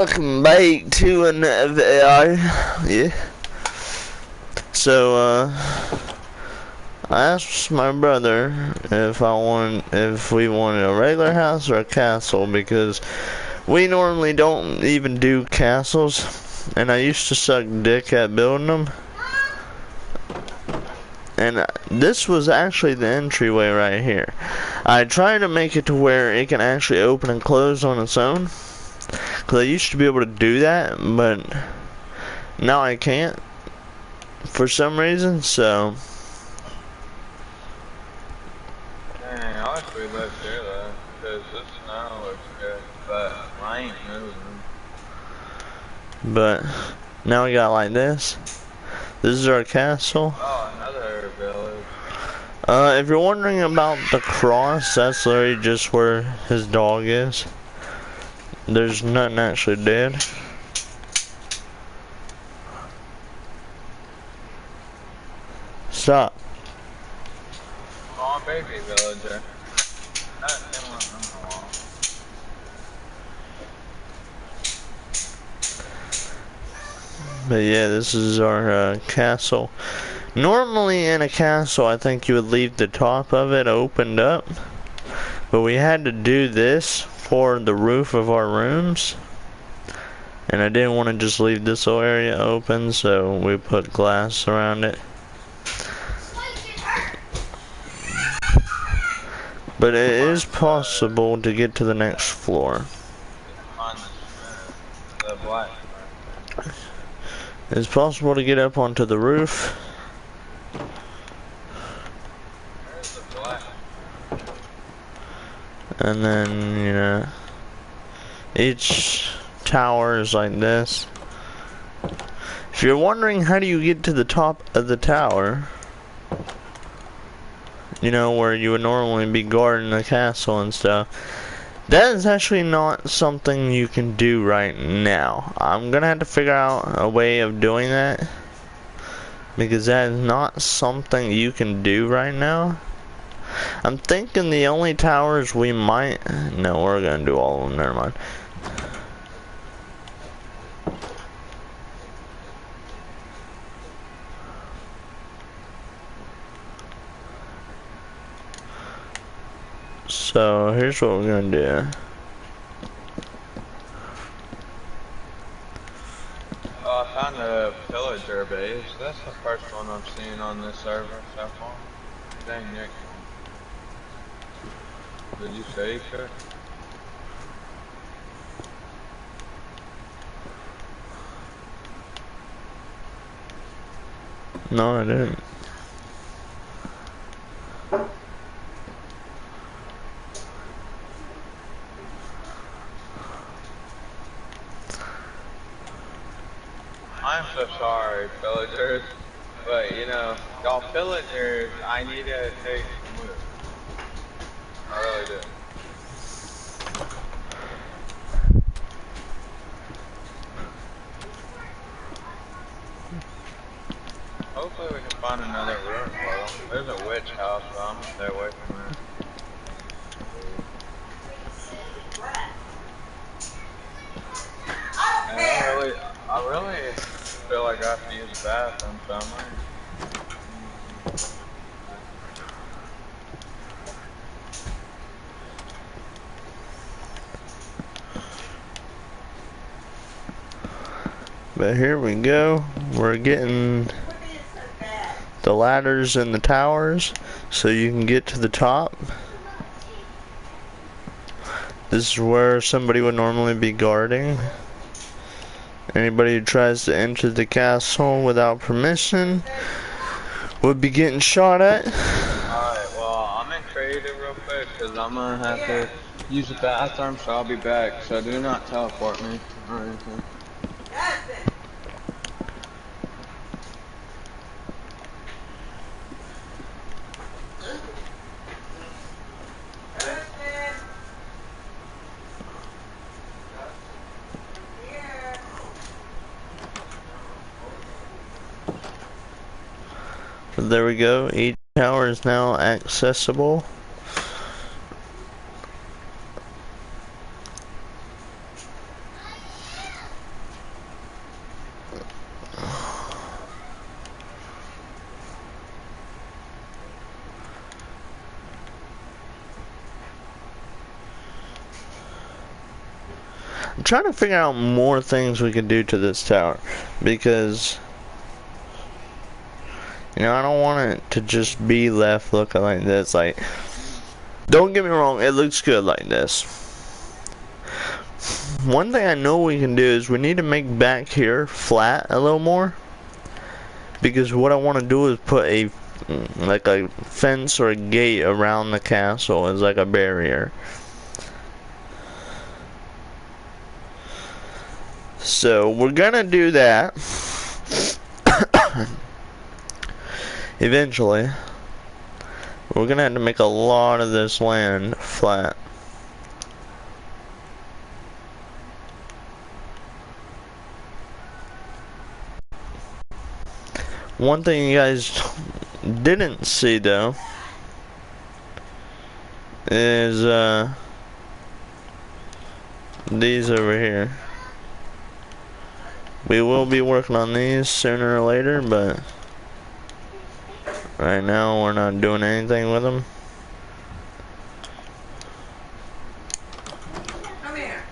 Welcome back to another So I asked my brother if we wanted a regular house or a castle, because we normally don't even do castles, and I used to suck dick at building them. And this was actually the entryway right here. I tried to make it to where it can actually open and close on its own, because I used to be able to do that, but now I can't for some reason, so. Dang, I wish we lived here though, because this snow looks good, but I ain't moving. But now we got like this. This is our castle. Oh, another village. If you're wondering about the cross, that's literally just where his dog is. There's nothing actually dead. Stop. Oh, baby villager. But yeah, this is our castle. Normally in a castle, I think you would leave the top of it opened up. But we had to do this for the roof of our rooms. And I didn't want to just leave this whole area open, so we put glass around it. But it is possible to get to the next floor. The black. It's possible to get up onto the roof. There's the black. And then, you know, each tower is like this. If you're wondering how do you get to the top of the tower, you know, where you would normally be guarding the castle and stuff, that is actually not something you can do right now. I'm gonna have to figure out a way of doing that, because that is not something you can do right now. I'm thinking the only towers we might... No, we're gonna do all of them, never mind. So, here's what we're gonna do. Oh, I found a villager base. That's the first one I've seen on this server so far. Dang, Nick. Did you say you could? No, I didn't. I'm so sorry, villagers, but you know, y'all villagers, I need to take a move. I really do. Hopefully we can find another room for them. There's a witch house, but I'm gonna stay away from it. And I really feel like I have to use the bathroom somewhere. But here we go. We're getting the ladders and the towers so you can get to the top. This is where somebody would normally be guarding. Anybody who tries to enter the castle without permission would be getting shot at. Alright, well, I'm in creative real quick because I'm gonna have to use the bathroom, so I'll be back. So do not teleport me or anything. There we go. Each tower is now accessible. trying to figure out more things we can do to this tower, because you know, I don't want it to just be left looking like this. Like, don't get me wrong, it looks good like this. One thing I know we can do is we need to make back here flat a little more, because what I want to do is put a like a fence or a gate around the castle as like a barrier. So we're gonna do that eventually. We're gonna have to make a lot of this land flat. One thing you guys didn't see though is these over here. We will be working on these sooner or later, but right now we're not doing anything with them. Come here.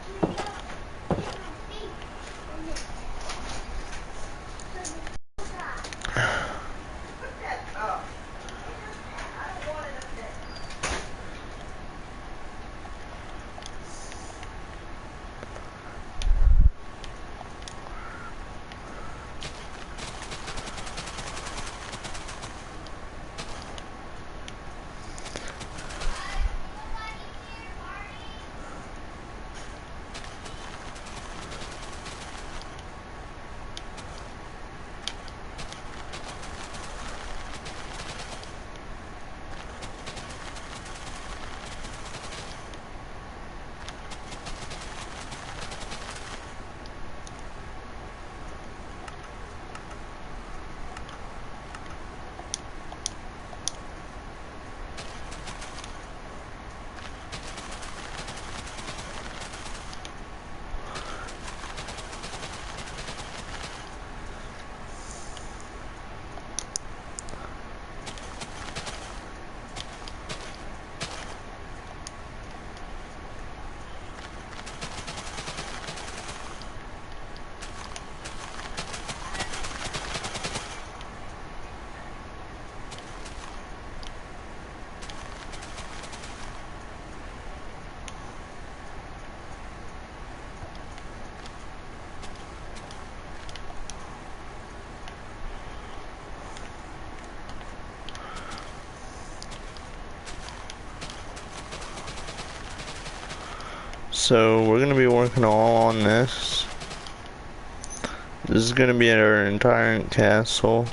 So we're gonna be working all on this. This is gonna be our entire castle.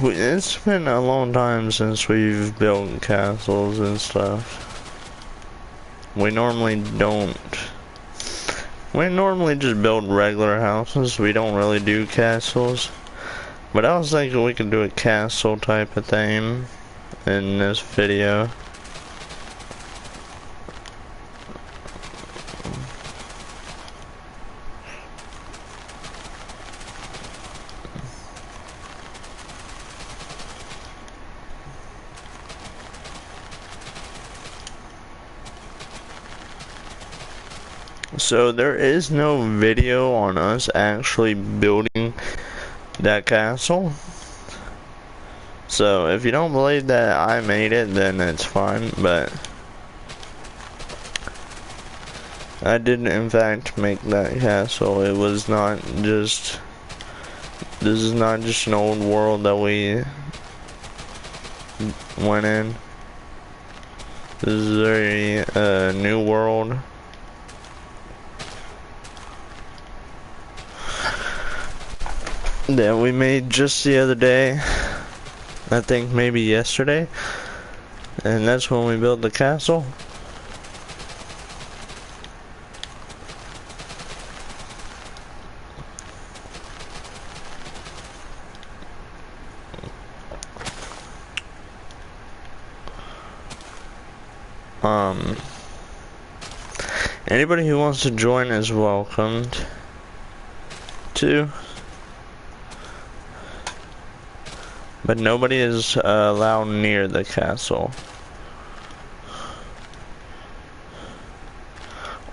It's been a long time since we've built castles and stuff. We normally don't. We normally just build regular houses. We don't really do castles. But I was thinking we could do a castle type of thing in this video. So there is no video on us actually building that castle. So if you don't believe that I made it, then it's fine, but I did in fact make that castle. It was not just, this is not just an old world that we went in. This is a new world. That we made just the other day. I think maybe yesterday, and that's when we built the castle. Anybody who wants to join is welcomed to. But nobody is allowed near the castle.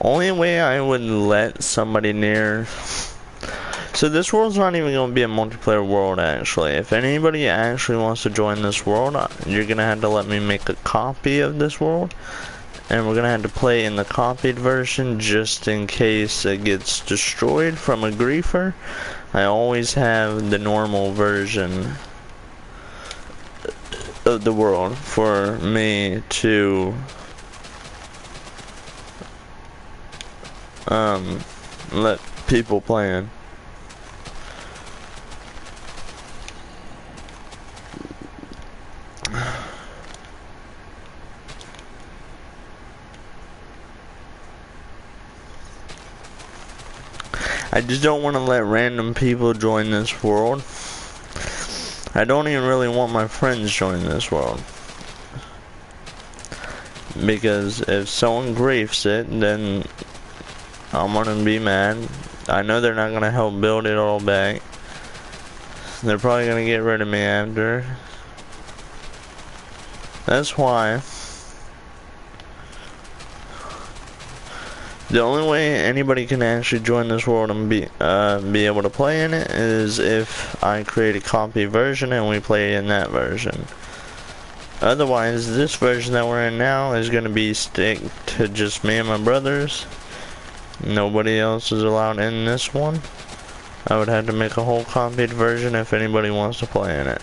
Only way I would let somebody near. So this world's not even going to be a multiplayer world, actually. If anybody actually wants to join this world, you're going to have to let me make a copy of this world. And we're going to have to play in the copied version just in case it gets destroyed from a griefer. I always have the normal version of the world for me to let people play in. I just don't want to let random people join this world. I don't even really want my friends joining this world. Because if someone griefs it, then I'm gonna be mad. I know they're not gonna help build it all back. They're probably gonna get rid of me after. That's why the only way anybody can actually join this world and be able to play in it is if I create a copy version and we play in that version. Otherwise, this version that we're in now is going to be stick to just me and my brothers. Nobody else is allowed in this one. I would have to make a whole copied version if anybody wants to play in it.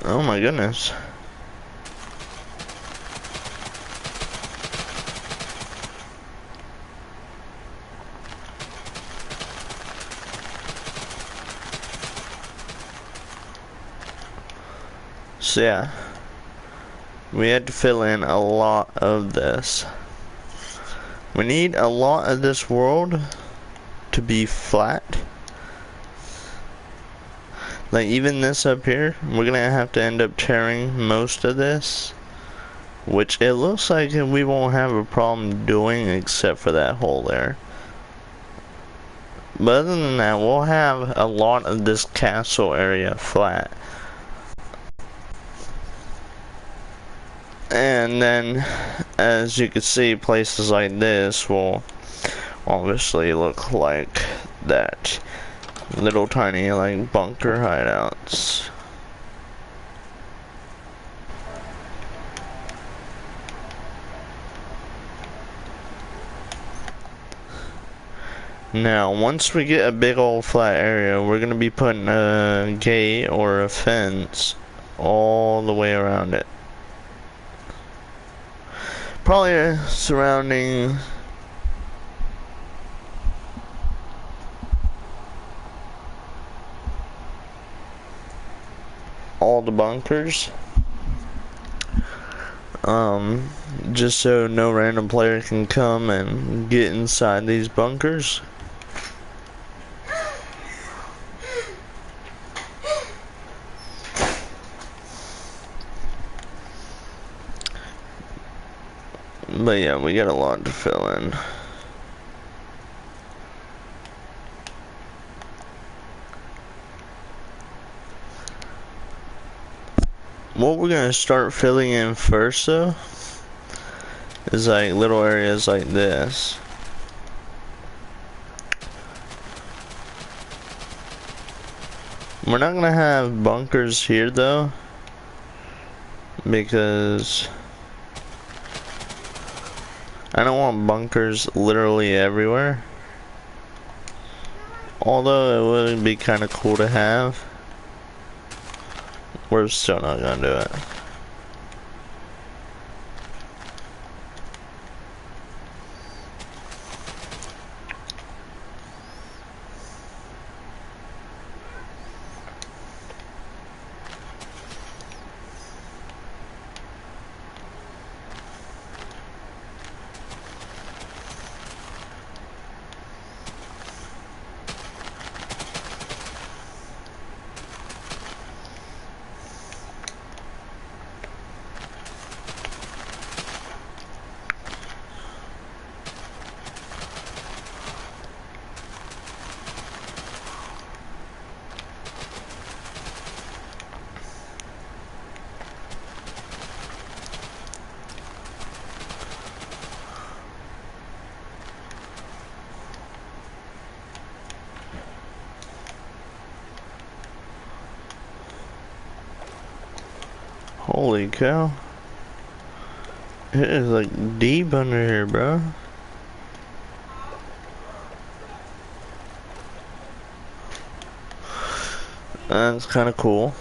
Oh my goodness. So yeah, we had to fill in a lot of this. We need a lot of this world to be flat. Like even this up here, we're gonna have to end up tearing most of this, which it looks like we won't have a problem doing except for that hole there. But other than that, we'll have a lot of this castle area flat. And then, as you can see, places like this will obviously look like that. Little tiny like bunker hideouts. Now once we get a big old flat area, we're gonna be putting a gate or a fence all the way around it. Probably surrounding all the bunkers. just so no random player can come and get inside these bunkers. But yeah, we got a lot to fill in. What we're gonna start filling in first though is like little areas like this. We're not gonna have bunkers here though, because I don't want bunkers literally everywhere. Although it would be kind of cool to have, we're still not gonna do it. Holy cow. It is like deep under here, bro. That's kind of cool.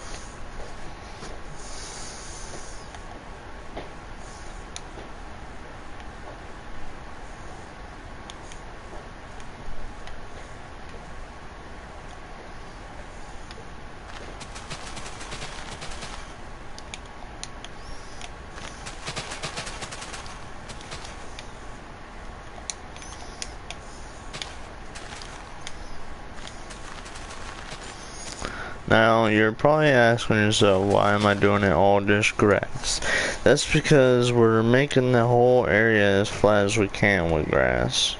Now, you're probably asking yourself, why am I doing it all just grass? That's because we're making the whole area as flat as we can with grass.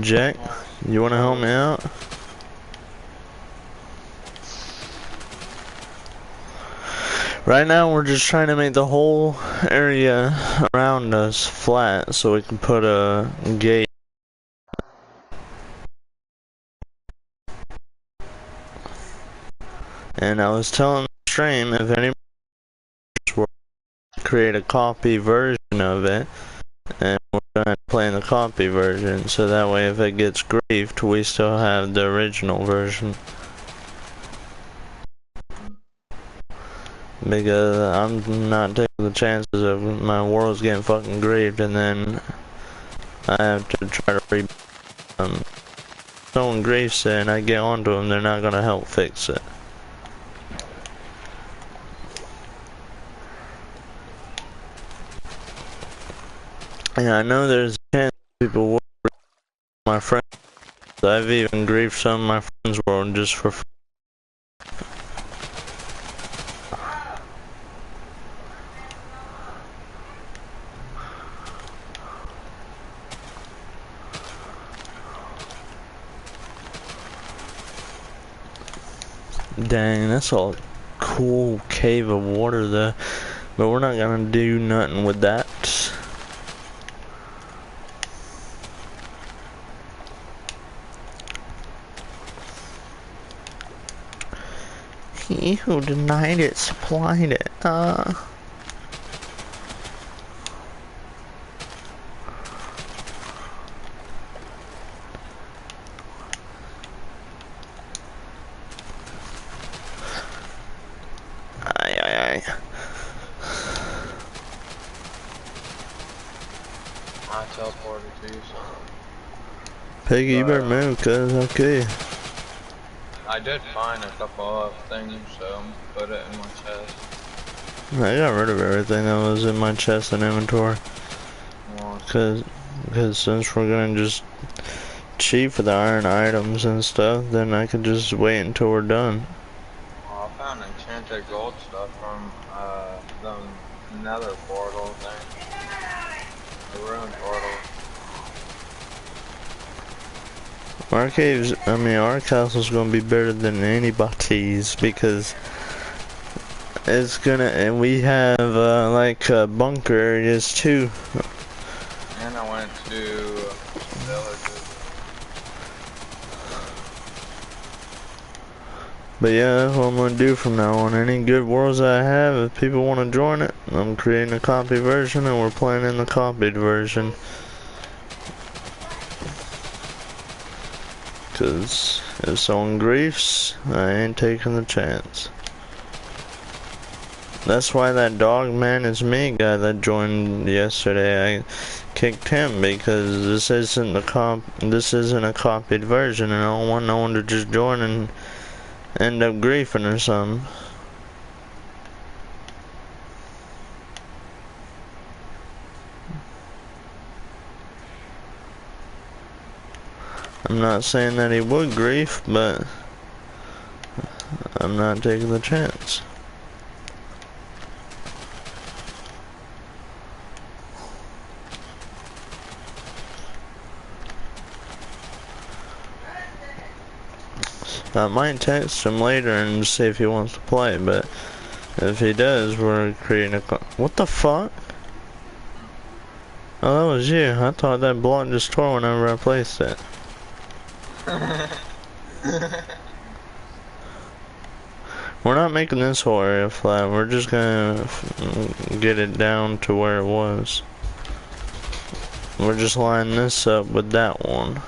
Jack, you wanna help me out? Right now we're just trying to make the whole area around us flat so we can put a gate. And I was telling the stream, if anybody were to create a copy version of it, and we're gonna play in the copy version, so that way if it gets griefed, we still have the original version. Because I'm not taking the chances of my world's getting fucking griefed and then I have to try to someone griefs it and I get onto them, they're not gonna help fix it. And I know there's a chance people will grief my friends. I've even griefed some of my friends' world just for fun. Dang, that's a cool cave of water though. But we're not gonna do nothing with that. He who denied it supplied it. I teleported to you, so. Piggy, you better move, cuz, okay. I did find a couple of things, so I'm gonna put it in my chest. I got rid of everything that was in my chest and inventory. Awesome. Cause since we're gonna just cheat for the iron items and stuff, then I can just wait until we're done. Oh, I found enchanted gold stuff from the nether portal thing. The ruin portal. Our caves, I mean, our castle's gonna be better than anybody's because it's gonna, and we have like bunker areas too. And I went to villages. But yeah, that's what I'm gonna do from now on. Any good worlds that I have, if people want to join it, I'm creating a copy version and we're playing in the copied version. Cause if someone griefs, I ain't taking the chance. That's why that dog man is me guy that joined yesterday, I kicked him because this isn't a copied version and I don't want no one to just join and end up griefing or something. I'm not saying that he would grief, but I'm not taking the chance. I might text him later and see if he wants to play, but if he does, we're creating a what the fuck? Oh, that was you. I thought that block just tore whenever I placed it. We're not making this whole area flat. We're just gonna get it down to where it was. We're just lining this up with that one.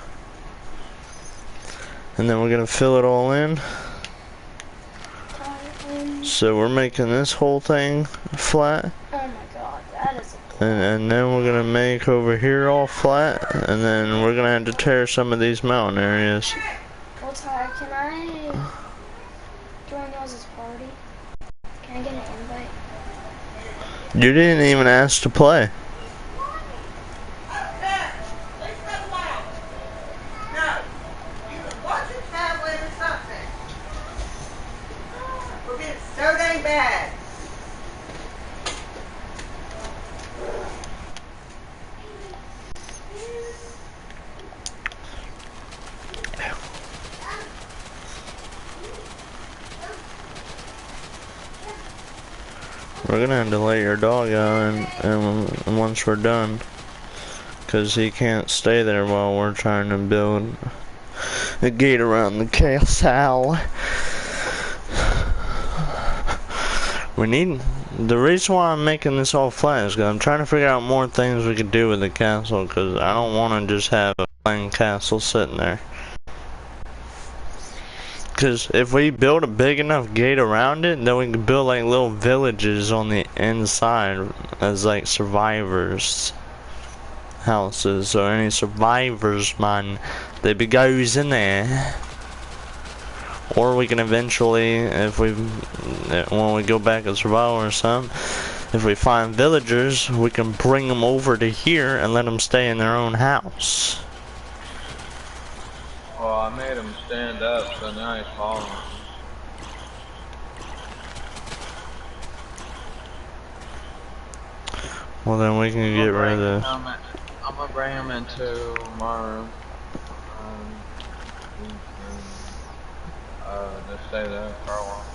And then we're gonna fill it all in. So we're making this whole thing flat. Oh my god, that is a And then we're gonna make over here all flat. And then we're gonna have to tear some of these mountain areas. Well, Ty, can I join y'all's party? Can I get an invite? You didn't even ask to play. We're gonna have to let your dog out and once we're done. Cause he can't stay there while we're trying to build a gate around the castle. The reason why I'm making this all flat is because I'm trying to figure out more things we could do with the castle, because I don't want to just have a plain castle sitting there. Because if we build a big enough gate around it, then we can build like little villages on the inside as like survivors houses. So any survivors, man, they be goes in there. Or we can eventually, when we go back and survival or something, if we find villagers, we can bring them over to here and let them stay in their own house. Well, I made him stand up, so now he's following me. Well, then we can get rid of this. I'm gonna bring him into my room. Just stay there for a while.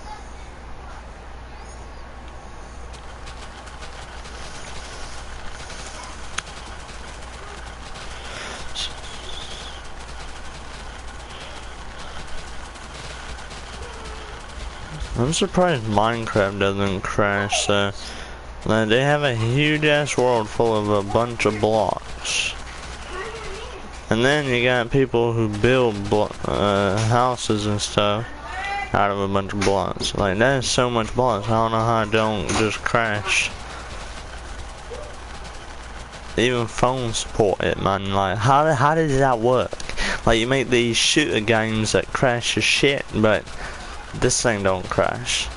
I'm surprised Minecraft doesn't crash, so like, they have a huge ass world full of a bunch of blocks. And then you got people who build houses and stuff out of a bunch of blocks. Like, that is so much blocks, I don't know how it don't just crash. even phone support it, man. Like, how does that work? Like, you make these shooter games that crash your shit, but this thing don't crash.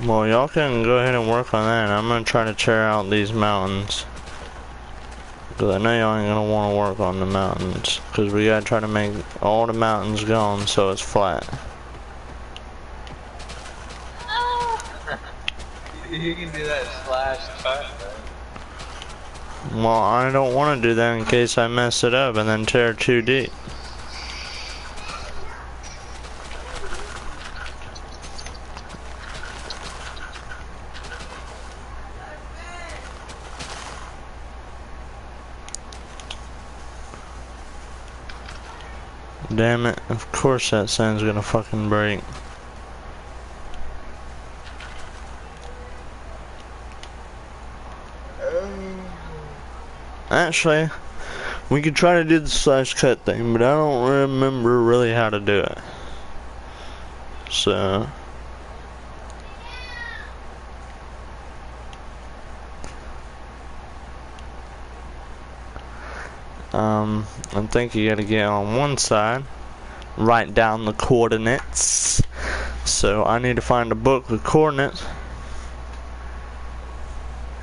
Well, y'all can go ahead and work on that. I'm gonna try to tear out these mountains. Cause I know y'all ain't gonna wanna work on the mountains. Cause we gotta try to make all the mountains gone so it's flat. You can do that slash cut, man. Well, I don't wanna do that in case I mess it up and then tear too deep. Damn it, of course that sand's gonna fucking break. Actually, we could try to do the slash cut thing, but I don't remember really how to do it. So... I think you gotta get on one side, write down the coordinates. So I need to find a book with coordinates.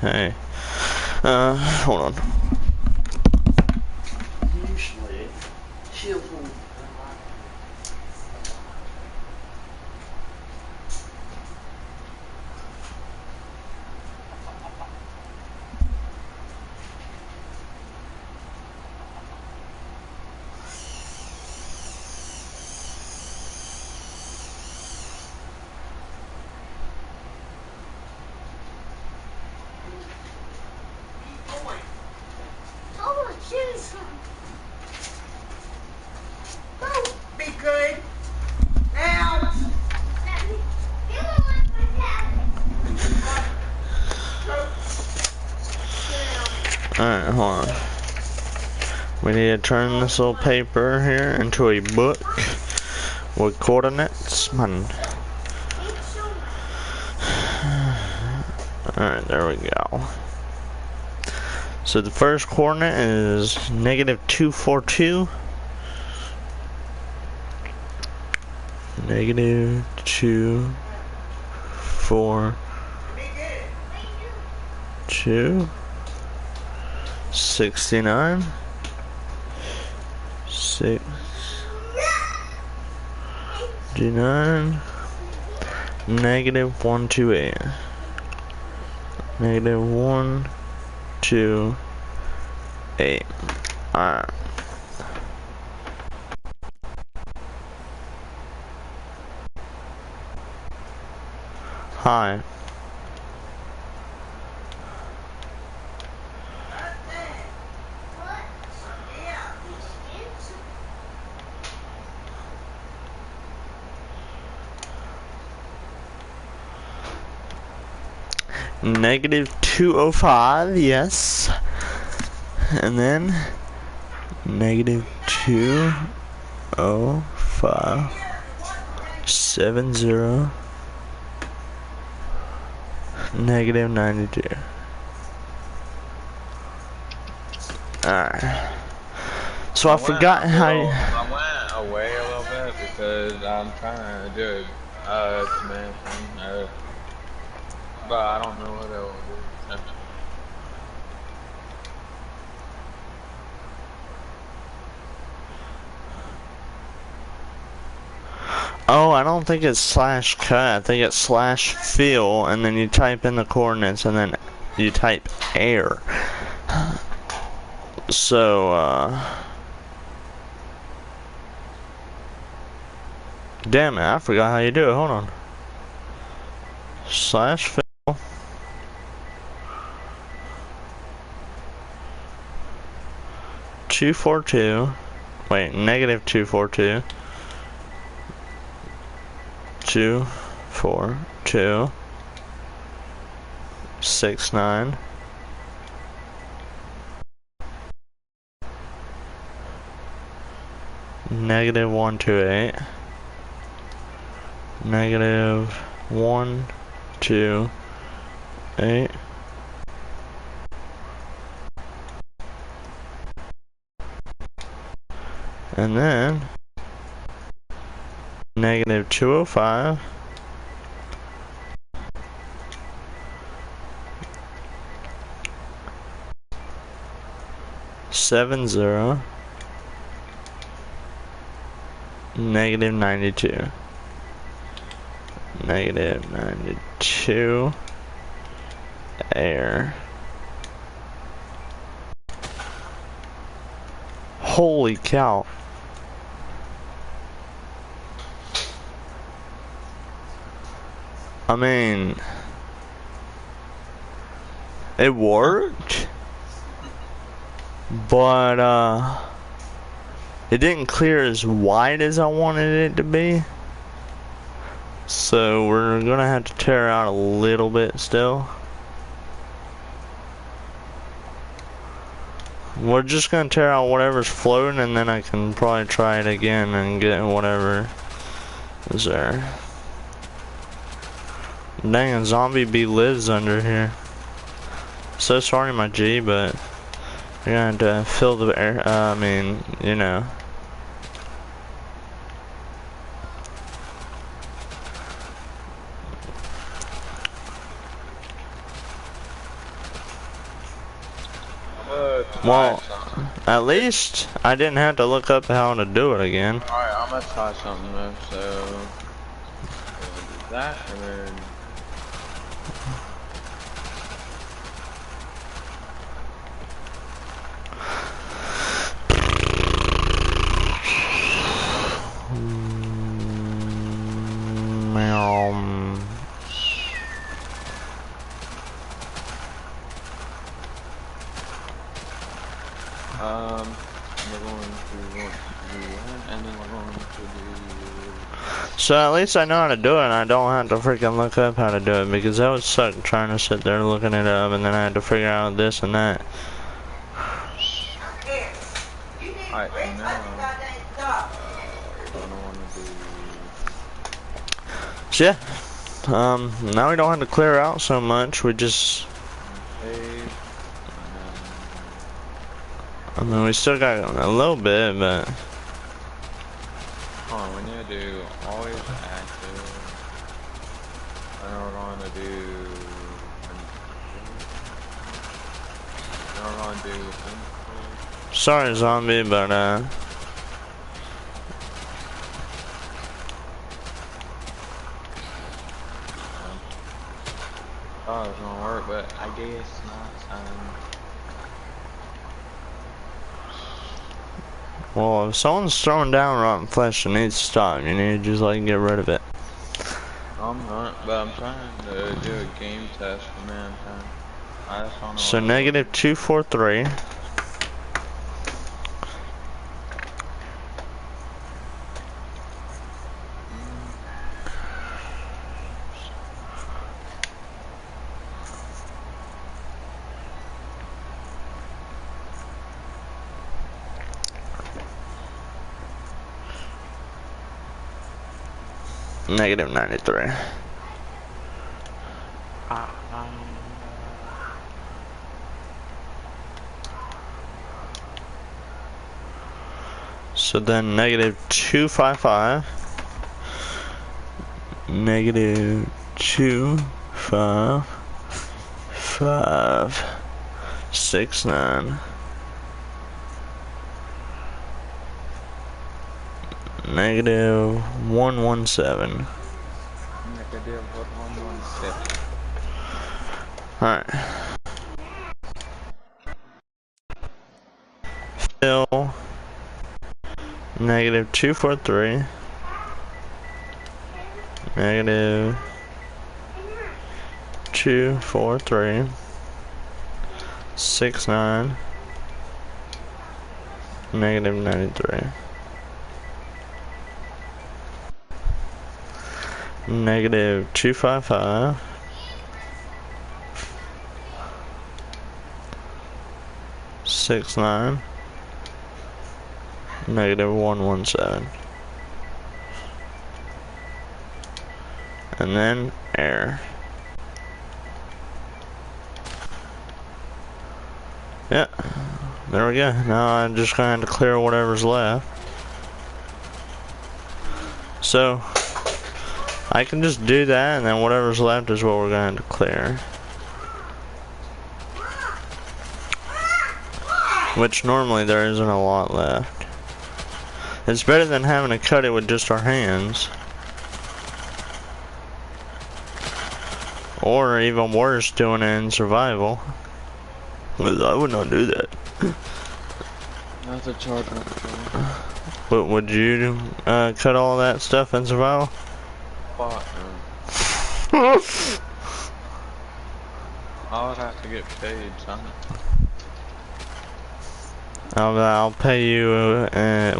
Hey, hold on. Usually, Be good. Now. alright, hold on. We need to turn this little paper here into a book with coordinates. Man. Alright, there we go. So the first coordinate is -242. -242. 69. 69. -128. -128. Alright. Hi. -205, yes. And then -205 70 -92. Alright. So I forgot how you... I went away a little bit because I'm trying to do a command thing, but I don't know what it will do. Oh, I don't think it's slash cut. I think it's slash fill, and then you type in the coordinates, and then you type air. So, Damn it, I forgot how you do it. Hold on. Slash fill. -242. Wait, -242. 242. 69. -128. -128. And then -205. 70. -92. -92. Air. Holy cow. I mean, it worked, but it didn't clear as wide as I wanted it to be. So we're gonna have to tear out a little bit still. We're just gonna tear out whatever's floating, and then I can probably try it again and get whatever is there. Dang, a zombie bee lives under here. So sorry, my G, but you're gonna have to fill the air. I mean, you know. Well, at least I didn't have to look up how to do it again. Alright, I'm gonna try something though, so do that and then we're going to do that, and then we're going to do. So at least I know how to do it, and I don't have to freaking look up how to do it, because that would suck trying to sit there looking it up, and then I had to figure out this and that. Alright, and now we're gonna want to do. So yeah, now we don't have to clear out so much. We just, I mean, we still got a little bit, but. Hold on, we need to do always active. And we're going to do. And we're going to do. Sorry, zombie, but I thought it was gonna work, but I guess not. well, if someone's throwing down rotten flesh, it needs to stop. You need to just like get rid of it. I'm not, but I'm trying to do a game test for mankind. I just don't know. So -243. -93. So then -255. -25569. -117. Alright. Fill. -243. negative 243 69 negative 93 negative 255 69 negative 117 and then error. Yeah, there we go. Now I'm just gonna have to clear whatever's left. So I can just do that, and then whatever's left is what we're gonna have to clear. Which normally there isn't a lot left. It's better than having to cut it with just our hands. Or even worse, doing it in survival. I would not do that. That's a charge. But would you cut all that stuff in survival? Fuck, man. I would have to get paid, son. I'll pay you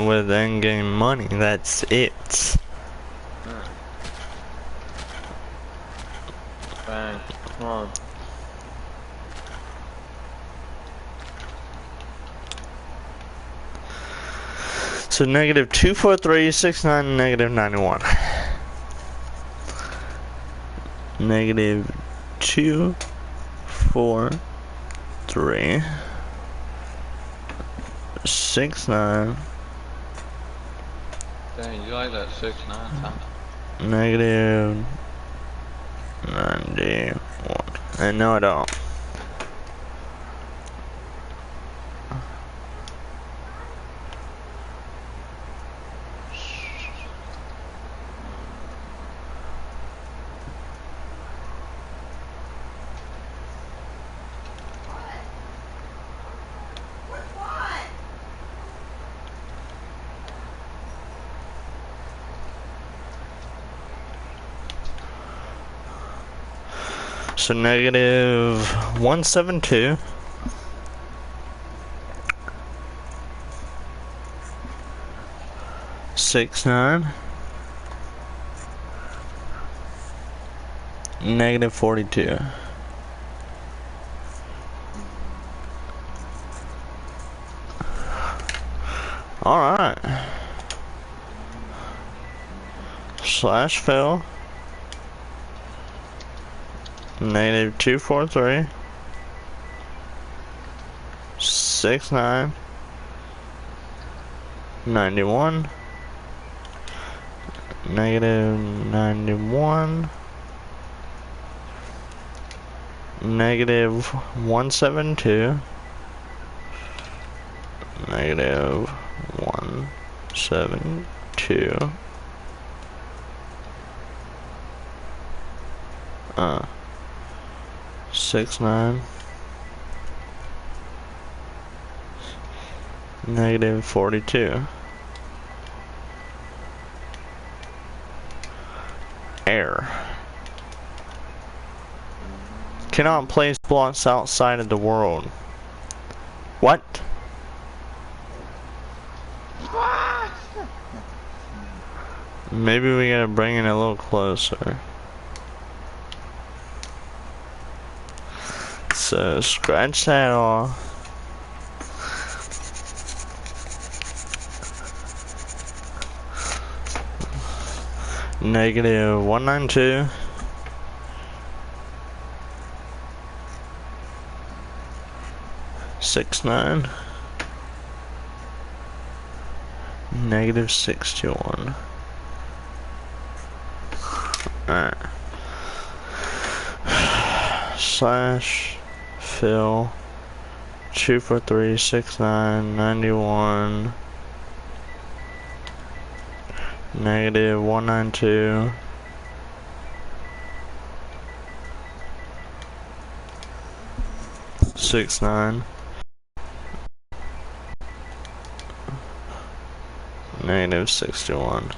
with in-game money. That's it. Bang. Come on. So negative 24369 negative 91. Negative 243 69 Dang, you like that 6-9 time? negative 91. And no, I don't. So negative 172 69 negative 42. All right. Slash fill. Negative 243 69 91 negative 91 negative 172 negative 172 69 negative 42. Error. Cannot place blocks outside of the world. What? Maybe we gotta bring it a little closer. So scratch that off. Negative 192 69 negative 61. Alright. Slash fill 24369 91 negative 192 69 negative 61.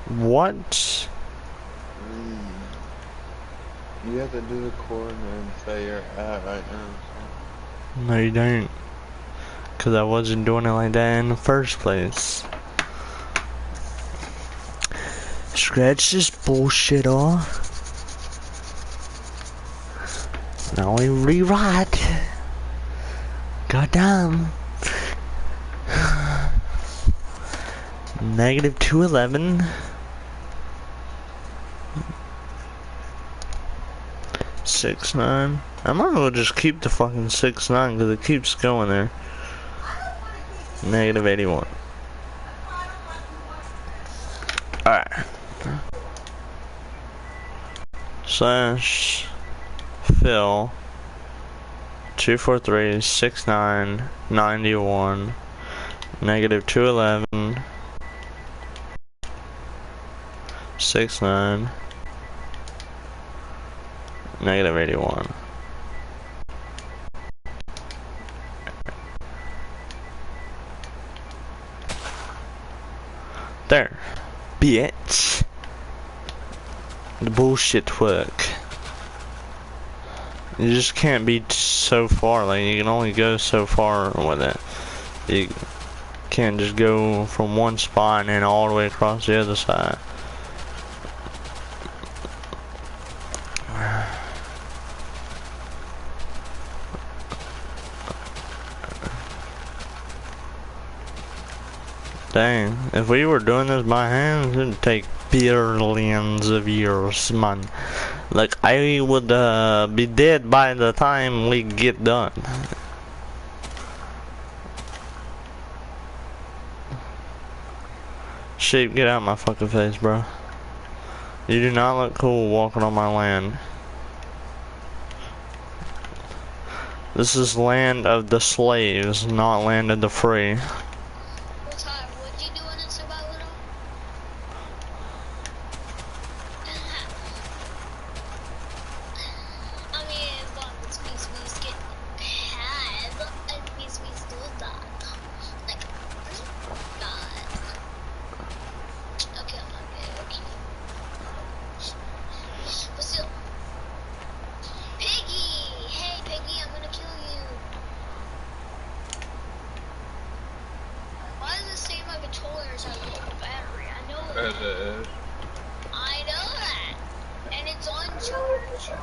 What? You have to do the corner and say you're at right now. No, you don't. Because I wasn't doing it like that in the first place. Scratch this bullshit off. Now we rewrite. Goddamn. Negative 211. Six nine. I might as well just keep the fucking 6-9 because it keeps going there. Negative 81. Alright. Slash fill 243 69 91 negative 211 69 negative 81. There, bitch. The bullshit work. You just can't be so far. Like, you can only go so far with it. You can't just go from one spot and then all the way across the other side. Dang, if we were doing this by hand, it'd take billions of years, man. Like, I would be dead by the time we get done. Sheep, get out of my fucking face, bro. You do not look cool walking on my land. This is land of the slaves, not land of the free.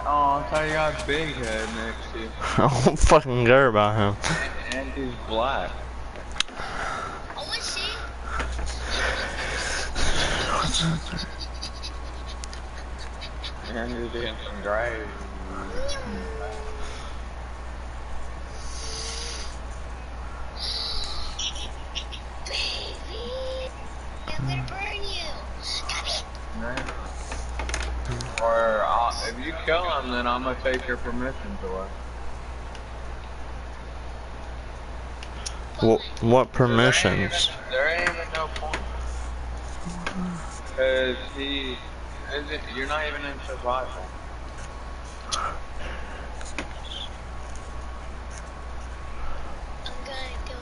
Oh, I thought you got Big Head next to you. I don't fucking care about him. And he's black. Oh, is he? And he's getting some gray. Baby, I'm gonna burn you. Come here. Or if you kill him, then I'm gonna take your permissions away. What permissions? There ain't even no point. Cause you're not even in survival. I'm gonna do it.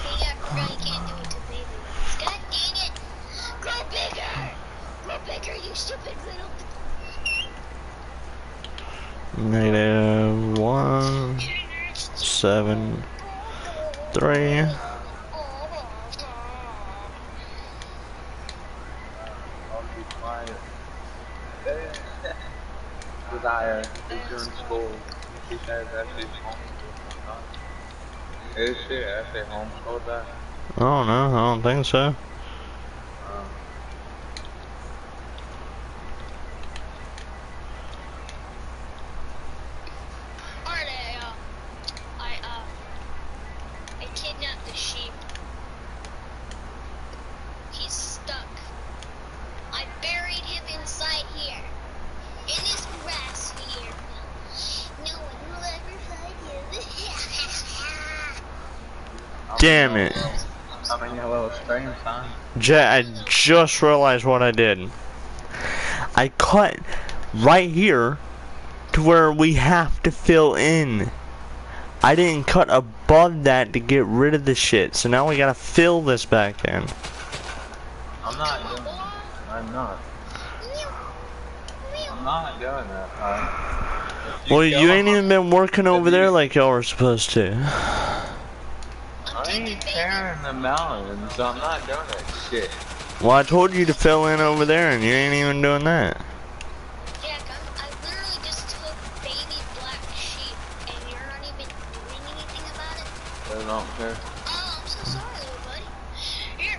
Hey, I forgot you can't do it to babies. God dang it! Grow bigger! Grow bigger, you stupid little... Negative 1 7 3. I'll be quiet. Desire is doing school. She says that she's homeschooled. Is she actually homeschooled that? I don't know, I don't think so. I kidnapped the sheep. He's stuck. I buried him inside here. In this grass here. No one will ever find him. Damn it. I mean, a little stream sign. I just realized what I did. I cut right here to where we have to fill in. I didn't cut above that to get rid of the shit. So now we gotta fill this back in. I'm not doing that. I'm not. I'm not doing that, alright? Well, you ain't even been working over there like y'all were supposed to. I ain't tearing the mountains, so I'm not doing that shit. Well, I told you to fill in over there and you ain't even doing that. Jack, I literally just took baby black sheep and you're not even doing anything about it? I don't care. Oh, I'm so sorry, little buddy. Here.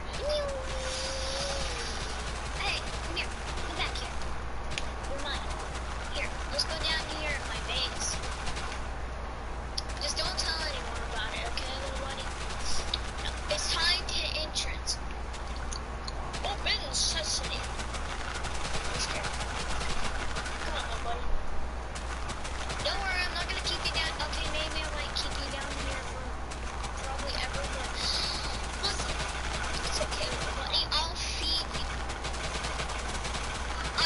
Hey, come here. Come back here. You're mine. Here, let's go down here at my base. Just don't tell anyone about it, okay, little buddy? No, it's time to entrance. Open sesame. I'm scared. Come on, little buddy. Don't worry, I'm not gonna keep you down. Okay, maybe I might keep you down here for probably ever, but listen, it's okay, little buddy. I'll feed you.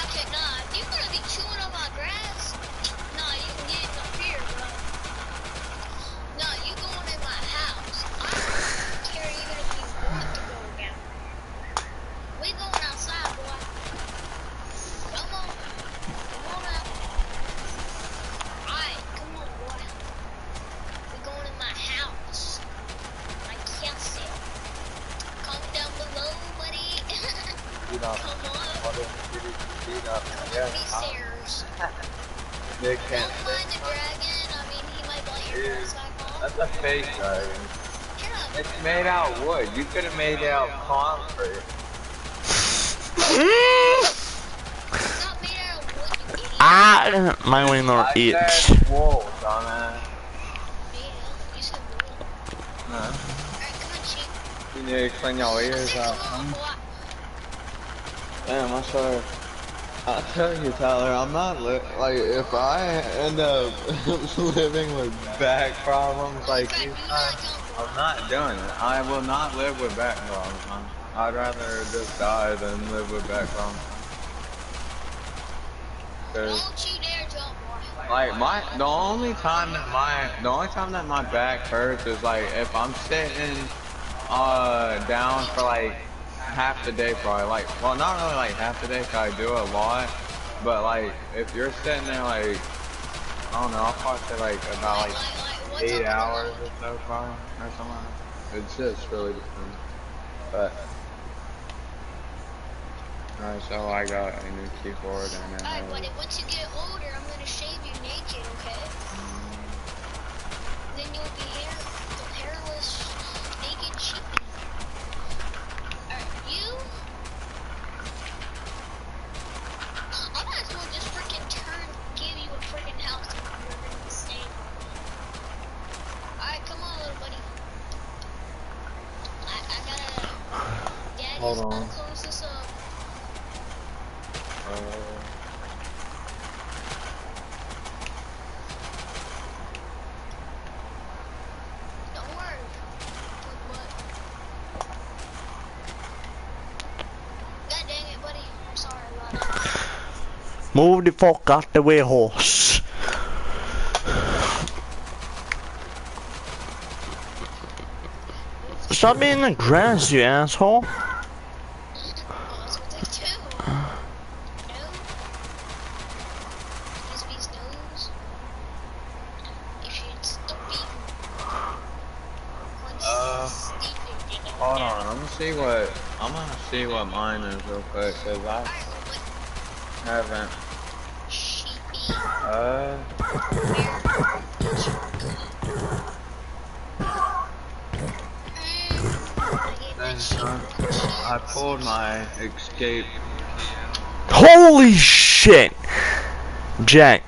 Okay, nah, if you're gonna be chewing on my grass, nah, you can get up here, bro. Nah, you going in my house. I don't care even if you want to go down. We going outside, boy. Come on. Come on out. Alright, come on, boy. We going in my house. My castle. Come down below, buddy. Beat up. Come on. Beat up. Come Yeah. on, these stairs. They can't. Don't mind the dragon. I mean, he might bite your grass back off. That's a fake dragon. Get up. It's made out of wood. You could have made it out of concrete. It's not made out of wood, you idiot. Ah, my wing or I itch. said wool, dumbass. Yeah, you said wood. No. Alright, come on, sheep. You need to clean your I ears said out. come on, boy. Damn, I'm sorry. I'll tell you, Tyler, I'm not like, if I end up living with back problems like these times, I'm not doing it. I will not live with back problems, man. I'd rather just die than live with back problems. Cause, Don't you dare jump, boy. like, the only time that my back hurts is like if I'm sitting down for like half the day, probably. Like, well, not really like half the day, 'cause I do a lot, but like if you're sitting there like, I don't know, I'll probably say like about like what's 8 up hours or so, probably, or something like that. It's just really different. But alright, so I got a new keyboard and Alright, buddy, once you get older, I'm gonna shave you naked, okay? Then you'll be hairless, naked sheep. Alright, you? I might as well just freaking give you a freaking house and you're gonna be staying. Alright, come on, little buddy. I gotta... Daddy's Hold on. gonna close this up. Don't worry. God dang it, buddy. I'm sorry about it. Move the fuck out the way, horse. Stop being in the grass, you asshole. Oh, that's what they do. No? This bee's nose. You should stop being. Hold on, I'm gonna see what mine is real quick, cause I haven't. Sheepy. I pulled my escape. Holy shit! Jack,